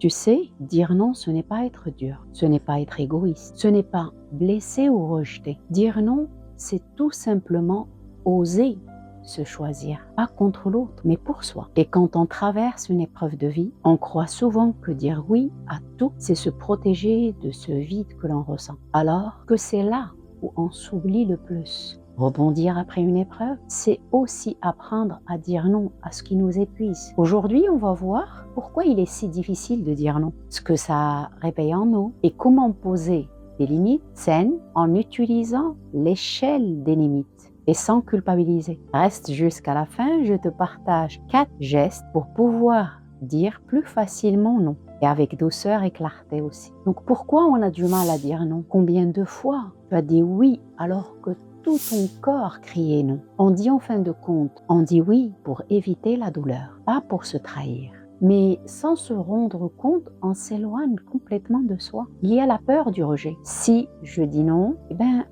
Tu sais, dire non, ce n'est pas être dur, ce n'est pas être égoïste, ce n'est pas blesser ou rejeter. Dire non, c'est tout simplement oser se choisir, pas contre l'autre, mais pour soi. Et quand on traverse une épreuve de vie, on croit souvent que dire oui à tout, c'est se protéger de ce vide que l'on ressent. Alors que c'est là où on s'oublie le plus. Rebondir après une épreuve, c'est aussi apprendre à dire non à ce qui nous épuise. Aujourd'hui, on va voir pourquoi il est si difficile de dire non, ce que ça réveille en nous et comment poser des limites saines en utilisant l'échelle des limites et sans culpabiliser. Reste jusqu'à la fin, je te partage 4 gestes pour pouvoir dire plus facilement non et avec douceur et clarté aussi. Donc pourquoi on a du mal à dire non? Combien de fois tu as dit oui alors que tout ton corps criait non? On dit en fin de compte, on dit oui pour éviter la douleur, pas pour se trahir. Mais sans se rendre compte, on s'éloigne complètement de soi. Il y a la peur du rejet. Si je dis non,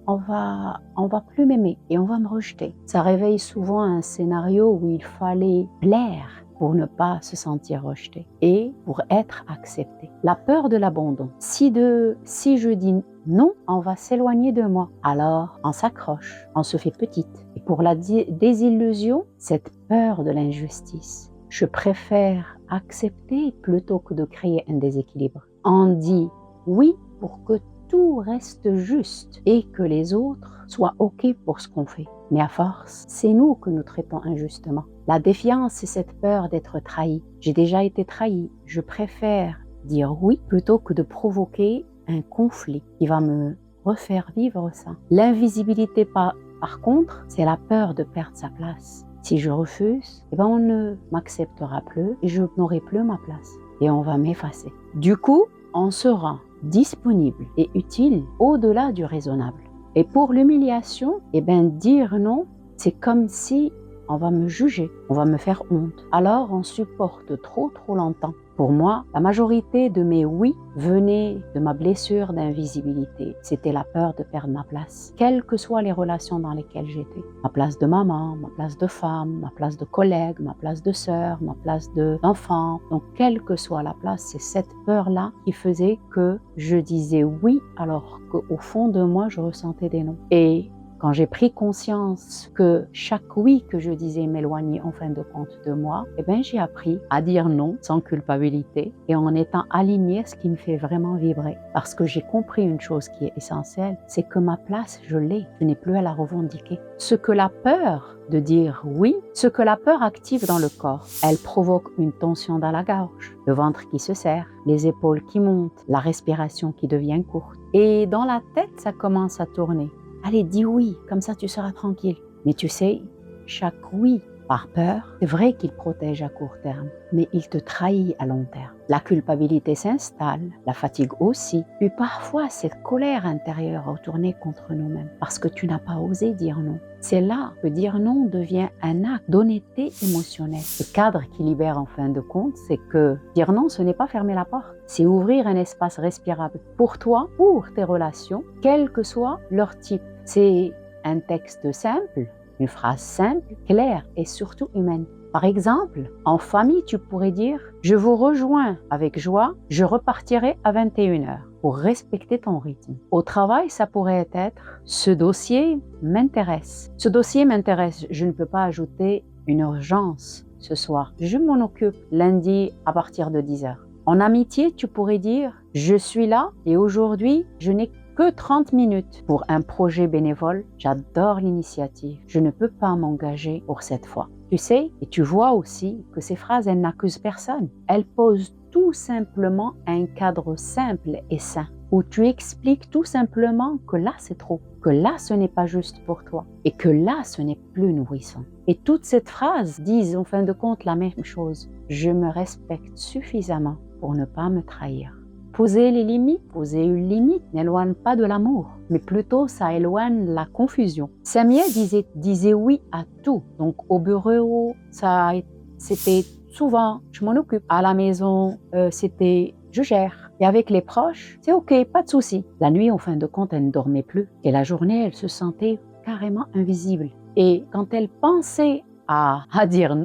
on va plus m'aimer et on va me rejeter. Ça réveille souvent un scénario où il fallait plaire pour ne pas se sentir rejeté et pour être accepté. La peur de l'abandon. Si je dis non, on va s'éloigner de moi. Alors, on s'accroche, on se fait petite. Et pour la désillusion, cette peur de l'injustice. Je préfère accepter plutôt que de créer un déséquilibre. On dit oui pour que tout reste juste et que les autres soient OK pour ce qu'on fait. Mais à force, c'est nous que nous traitons injustement. La défiance, c'est cette peur d'être trahi. J'ai déjà été trahi. Je préfère dire oui plutôt que de provoquer un conflit qui va me refaire vivre ça. L'invisibilité, par contre, c'est la peur de perdre sa place. Si je refuse, on ne m'acceptera plus et je n'aurai plus ma place. Et on va m'effacer. Du coup, on se rend disponible et utile au-delà du raisonnable. Et pour l'humiliation, dire non, c'est comme si on va me juger, on va me faire honte. Alors on supporte trop longtemps. Pour moi, la majorité de mes oui venaient de ma blessure d'invisibilité. C'était la peur de perdre ma place, quelles que soient les relations dans lesquelles j'étais. Ma place de maman, ma place de femme, ma place de collègue, ma place de sœur, ma place d'enfant. Donc, quelle que soit la place, c'est cette peur-là qui faisait que je disais oui alors qu'au fond de moi, je ressentais des non. Et quand j'ai pris conscience que chaque oui que je disais m'éloignait en fin de compte de moi, j'ai appris à dire non sans culpabilité et en étant alignée à ce qui me fait vraiment vibrer. Parce que j'ai compris une chose qui est essentielle, c'est que ma place, je l'ai, je n'ai plus à la revendiquer. Ce que la peur de dire oui, ce que la peur active dans le corps, elle provoque une tension dans la gorge, le ventre qui se serre, les épaules qui montent, la respiration qui devient courte. Et dans la tête, ça commence à tourner. Allez, dis oui, comme ça tu seras tranquille. Mais tu sais, chaque oui par peur, c'est vrai qu'il protège à court terme, mais il te trahit à long terme. La culpabilité s'installe, la fatigue aussi, puis parfois cette colère intérieure retournée contre nous-mêmes, parce que tu n'as pas osé dire non. C'est là que dire non devient un acte d'honnêteté émotionnelle. Le cadre qui libère en fin de compte, c'est que dire non, ce n'est pas fermer la porte, c'est ouvrir un espace respirable pour toi, pour tes relations, quel que soit leur type. C'est un texte simple, une phrase simple, claire et surtout humaine. Par exemple, en famille, tu pourrais dire « Je vous rejoins avec joie, je repartirai à 21h » pour respecter ton rythme. Au travail, ça pourrait être « Ce dossier m'intéresse. Ce dossier m'intéresse, je ne peux pas ajouter une urgence ce soir. Je m'en occupe lundi à partir de 10h. » En amitié, tu pourrais dire « Je suis là et aujourd'hui, je n'ai que 30 minutes pour un projet bénévole. J'adore l'initiative. Je ne peux pas m'engager pour cette fois. » Tu sais, et tu vois aussi que ces phrases, elles n'accusent personne. Elles posent tout simplement un cadre simple et sain, où tu expliques tout simplement que là, c'est trop, que là, ce n'est pas juste pour toi, et que là, ce n'est plus nourrissant. Et toutes ces phrases disent en fin de compte la même chose. Je me respecte suffisamment pour ne pas me trahir. Poser les limites, poser une limite n'éloigne pas de l'amour, mais plutôt ça éloigne la confusion. Samuel disait oui à tout. Donc au bureau, c'était souvent je m'en occupe. À la maison, c'était je gère. Et avec les proches, c'est ok, pas de souci. La nuit, en fin de compte, elle ne dormait plus. Et la journée, elle se sentait carrément invisible. Et quand elle pensait à dire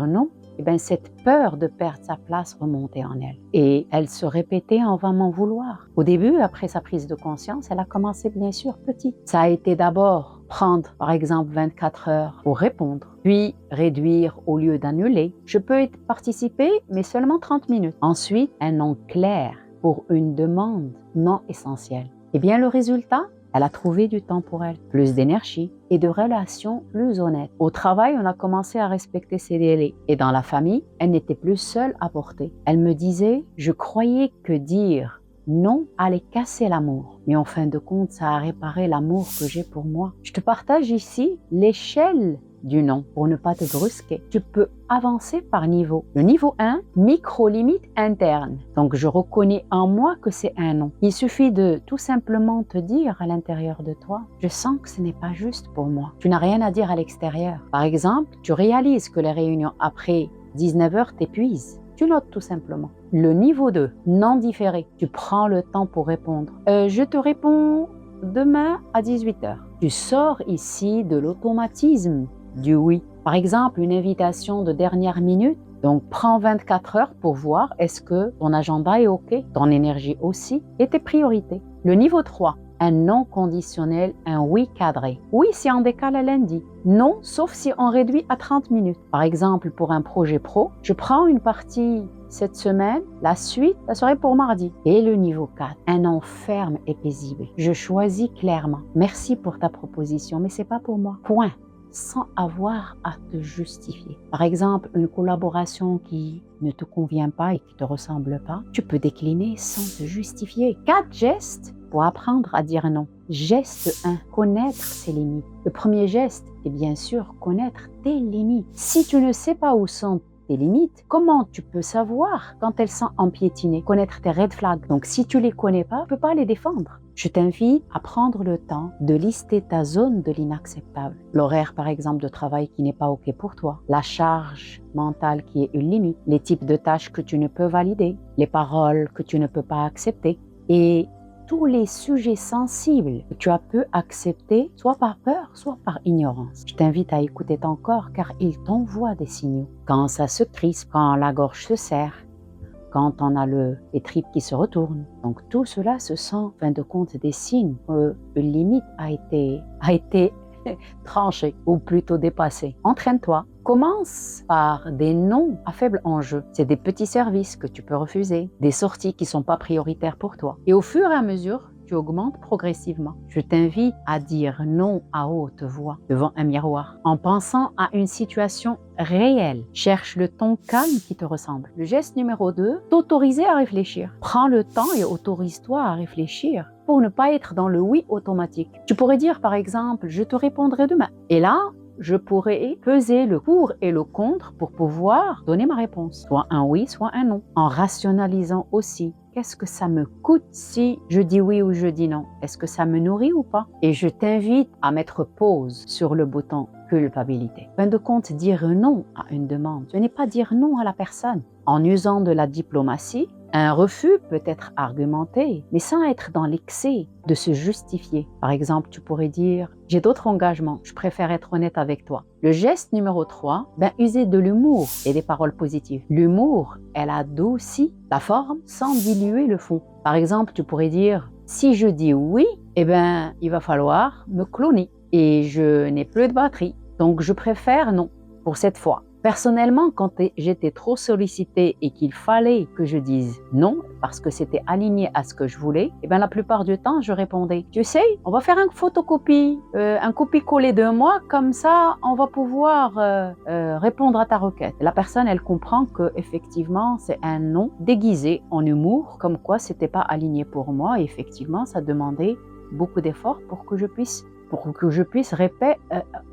non, eh bien, cette peur de perdre sa place remontait en elle. Et elle se répétait « on va m'en vouloir ». Au début, après sa prise de conscience, elle a commencé bien sûr petit. Ça a été d'abord prendre par exemple 24 heures pour répondre, puis réduire au lieu d'annuler. Je peux y participer, mais seulement 30 minutes. Ensuite, un nom clair pour une demande non essentielle. Eh bien, le résultat, elle a trouvé du temps pour elle, plus d'énergie et de relations plus honnêtes. Au travail, on a commencé à respecter ses délais. Et dans la famille, elle n'était plus seule à porter. Elle me disait, je croyais que dire non allait casser l'amour. Mais en fin de compte, ça a réparé l'amour que j'ai pour moi. Je te partage ici l'échelle du non pour ne pas te brusquer. Tu peux avancer par niveau. Le niveau 1, micro-limite interne. Donc, je reconnais en moi que c'est un non. Il suffit de tout simplement te dire à l'intérieur de toi, je sens que ce n'est pas juste pour moi. Tu n'as rien à dire à l'extérieur. Par exemple, tu réalises que les réunions après 19 heures t'épuisent. Tu notes tout simplement. Le niveau 2, non différé. Tu prends le temps pour répondre. Je te réponds demain à 18 heures. Tu sors ici de l'automatisme du oui. Par exemple, une invitation de dernière minute. Donc, prends 24 heures pour voir est-ce que ton agenda est OK, ton énergie aussi et tes priorités. Le niveau 3, un non conditionnel, un oui cadré. Oui si on décale à lundi. Non, sauf si on réduit à 30 minutes. Par exemple, pour un projet pro, je prends une partie cette semaine, la suite, ça serait pour mardi. Et le niveau 4, un non ferme et paisible. Je choisis clairement. Merci pour ta proposition, mais c'est pas pour moi. Point. Sans avoir à te justifier. Par exemple, une collaboration qui ne te convient pas et qui ne te ressemble pas, tu peux décliner sans te justifier. 4 gestes pour apprendre à dire non. Geste 1, connaître ses limites. Le premier geste est bien sûr connaître tes limites. Si tu ne sais pas où sont tes limites, comment tu peux savoir quand elles sont empiétinées? Connaître tes red flags. Donc si tu les connais pas, tu peux pas les défendre. Je t'invite à prendre le temps de lister ta zone de l'inacceptable. L'horaire par exemple de travail qui n'est pas OK pour toi, la charge mentale qui est une limite, les types de tâches que tu ne peux valider, les paroles que tu ne peux pas accepter et tous les sujets sensibles que tu as pu accepter, soit par peur, soit par ignorance. Je t'invite à écouter ton corps car il t'envoie des signaux. Quand ça se crispe, quand la gorge se serre, quand on a les tripes qui se retournent. Donc tout cela, ce sont, en fin de compte, des signes qu'une limite a été tranchée ou plutôt dépassée. Entraîne-toi. Commence par des non à faible enjeu. C'est des petits services que tu peux refuser, des sorties qui ne sont pas prioritaires pour toi. Et au fur et à mesure, tu augmentes progressivement. Je t'invite à dire non à haute voix devant un miroir en pensant à une situation réelle. Cherche le ton calme qui te ressemble. Le geste numéro 2, t'autoriser à réfléchir. Prends le temps et autorise-toi à réfléchir pour ne pas être dans le oui automatique. Tu pourrais dire par exemple, je te répondrai demain. Et là, je pourrais peser le pour et le contre pour pouvoir donner ma réponse. Soit un oui, soit un non. En rationalisant aussi. Qu'est-ce que ça me coûte si je dis oui ou je dis non? Est-ce que ça me nourrit ou pas? Et je t'invite à mettre pause sur le bouton culpabilité. En fin de compte, dire non à une demande, ce n'est pas dire non à la personne. En usant de la diplomatie, un refus peut être argumenté, mais sans être dans l'excès de se justifier. Par exemple, tu pourrais dire « j'ai d'autres engagements, je préfère être honnête avec toi ». Le geste numéro 3, user de l'humour et des paroles positives. L'humour, elle adoucit la forme sans diluer le fond. Par exemple, tu pourrais dire « si je dis oui, il va falloir me cloner et je n'ai plus de batterie, donc je préfère non pour cette fois ». Personnellement, quand j'étais trop sollicitée et qu'il fallait que je dise non parce que c'était aligné à ce que je voulais, la plupart du temps, je répondais « Tu sais, on va faire une photocopie, un copier-coller de moi, comme ça, on va pouvoir répondre à ta requête. » La personne, elle comprend que effectivement, c'est un non déguisé en humour, comme quoi c'était pas aligné pour moi. Et effectivement, ça demandait beaucoup d'efforts pour que je puisse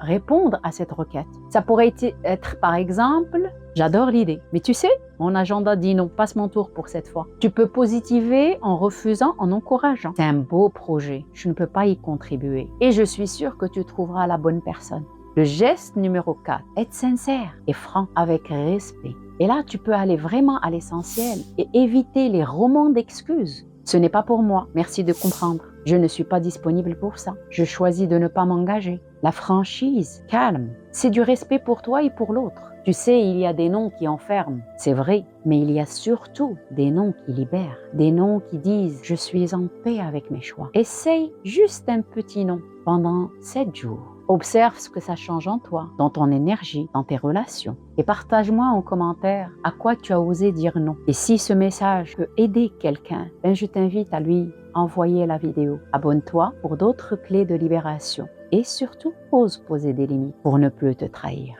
répondre à cette requête. Ça pourrait être par exemple, j'adore l'idée, mais tu sais, mon agenda dit non, passe mon tour pour cette fois. Tu peux positiver en refusant, en encourageant. C'est un beau projet, je ne peux pas y contribuer. Et je suis sûre que tu trouveras la bonne personne. Le geste numéro 4, être sincère et franc avec respect. Et là, tu peux aller vraiment à l'essentiel et éviter les romans d'excuses. Ce n'est pas pour moi, merci de comprendre. Je ne suis pas disponible pour ça. Je choisis de ne pas m'engager. La franchise, calme, c'est du respect pour toi et pour l'autre. Tu sais, il y a des noms qui enferment, c'est vrai, mais il y a surtout des noms qui libèrent, des noms qui disent « je suis en paix avec mes choix ». Essaye juste un petit nom pendant 7 jours. Observe ce que ça change en toi, dans ton énergie, dans tes relations. Et partage-moi en commentaire à quoi tu as osé dire non. Et si ce message peut aider quelqu'un, je t'invite à lui envoyer la vidéo. Abonne-toi pour d'autres clés de libération. Et surtout, ose poser des limites pour ne plus te trahir.